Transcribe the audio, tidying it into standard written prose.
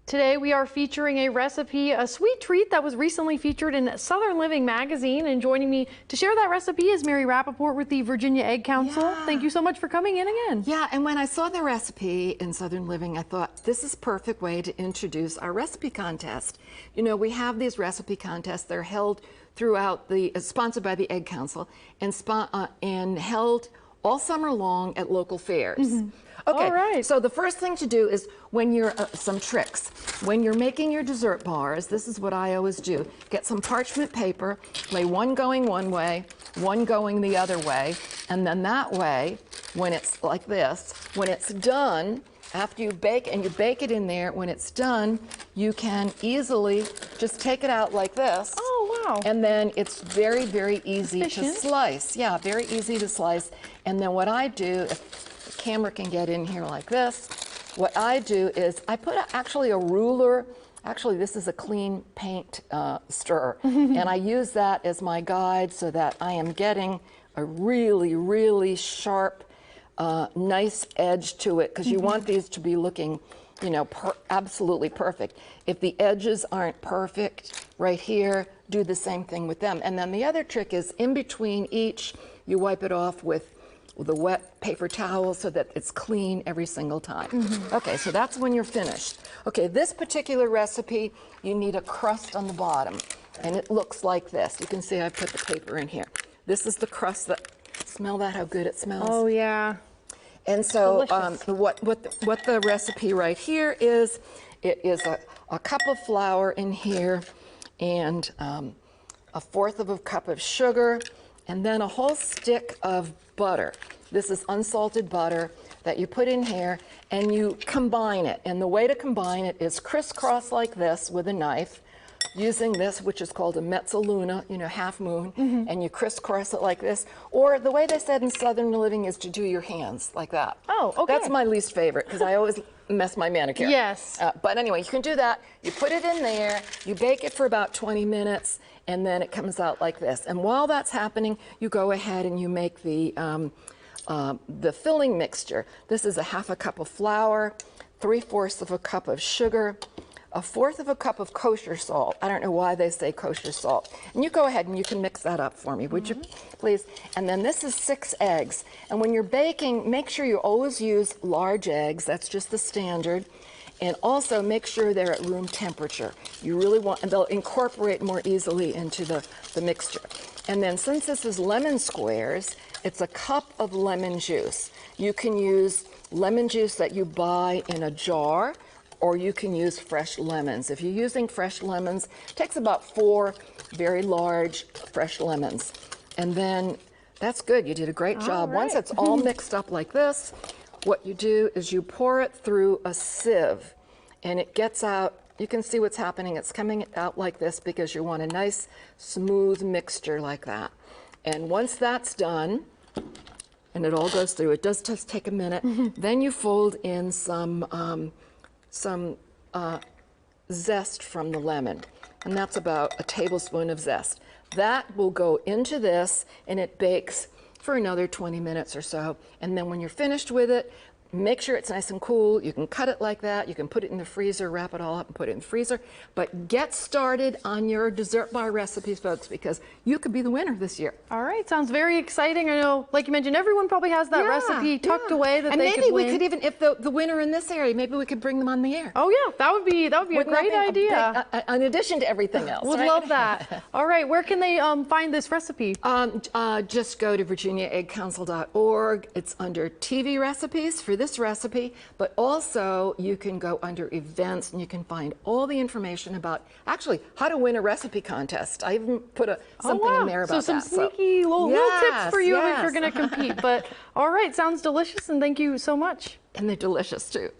Today we are featuring a recipe, a sweet treat that was recently featured in Southern Living magazine. And joining me to share that recipe is Mary Rappaport with the Virginia Egg Council. Yeah. Thank you so much for coming in again. Yeah, and when I saw the recipe in Southern Living, I thought this is a perfect way to introduce our recipe contest. You know, we have these recipe contests. They're held throughout the, sponsored by the Egg Council, and held all summer long at local fairs. Mm-hmm. Okay, all right. So the first thing to do is when you're, some tricks. When you're making your dessert bars, this is what I always do. Get some parchment paper, lay one going one way, one going the other way, and then that way, when it's like this, when it's done, after you bake, and you bake it in there, when it's done, you can easily just take it out like this. Oh, wow. And then it's very, very easy Efficient. to slice. Yeah, very easy to slice. And then what I do, if the camera can get in here like this, what I do is I put actually a ruler. Actually, this is a clean paint stirrer. And I use that as my guide so that I am getting a really, really sharp, nice edge to it, because you want these to be looking, you know, absolutely perfect. If the edges aren't perfect right here, do the same thing with them. And then the other trick is in between each, you wipe it off with a wet paper towel so that it's clean every single time. Okay, so that's when you're finished. Okay, this particular recipe, you need a crust on the bottom, and it looks like this. You can see I put the paper in here. This is the crust that, smell that, how good it smells? Oh, yeah. And so what the recipe right here is, it is a cup of flour in here, and 1/4 of a cup of sugar, and then a whole stick of butter. This is unsalted butter that you put in here, and you combine it. And the way to combine it is crisscross like this with a knife, using this, which is called a mezzaluna, you know, half moon, and you crisscross it like this. Or the way they said in Southern Living is to do your hands like that. Oh, okay. That's my least favorite, because I always mess my manicure. Yes. But anyway, you can do that. You put it in there, you bake it for about 20 minutes, and then it comes out like this. And while that's happening, you go ahead and you make the filling mixture. This is a 1/2 cup of flour, 3/4 of a cup of sugar, 1/4 of a cup of kosher salt. I don't know why they say kosher salt. And you go ahead and you can mix that up for me, would you please? And then this is 6 eggs. And when you're baking, make sure you always use large eggs. That's just the standard. And also make sure they're at room temperature. You really want, and they'll incorporate more easily into the mixture. And then since this is lemon squares, it's a cup of lemon juice. You can use lemon juice that you buy in a jar, or you can use fresh lemons. If you're using fresh lemons, it takes about 4 very large fresh lemons. And then that's good, you did a great job. Right. Once it's all mixed up like this, what you do is you pour it through a sieve, and it gets out. You can see what's happening. It's coming out like this because you want a nice smooth mixture like that. And once that's done, and it all goes through, it does just take a minute, then you fold in some zest from the lemon, and that's about a tablespoon of zest. That will go into this, and it bakes for another 20 minutes or so. And then when you're finished with it, make sure it's nice and cool. You can cut it like that. You can put it in the freezer, wrap it all up and put it in the freezer. But get started on your dessert bar recipes, folks, because you could be the winner this year. All right, sounds very exciting. I know, like you mentioned, everyone probably has that recipe tucked away that and they maybe could we win. could even, if the winner in this area, maybe we could bring them on the air. Oh yeah, that would be a great idea. In addition to everything else. Would right? love that. All right, where can they find this recipe? Just go to virginiaeggcouncil.org. It's under TV recipes for this recipe, but also you can go under events and you can find all the information about actually how to win a recipe contest. I even put something in there about so that. Some sneaky little tips for you if you're going to compete. But all right, sounds delicious, and thank you so much. And they're delicious too.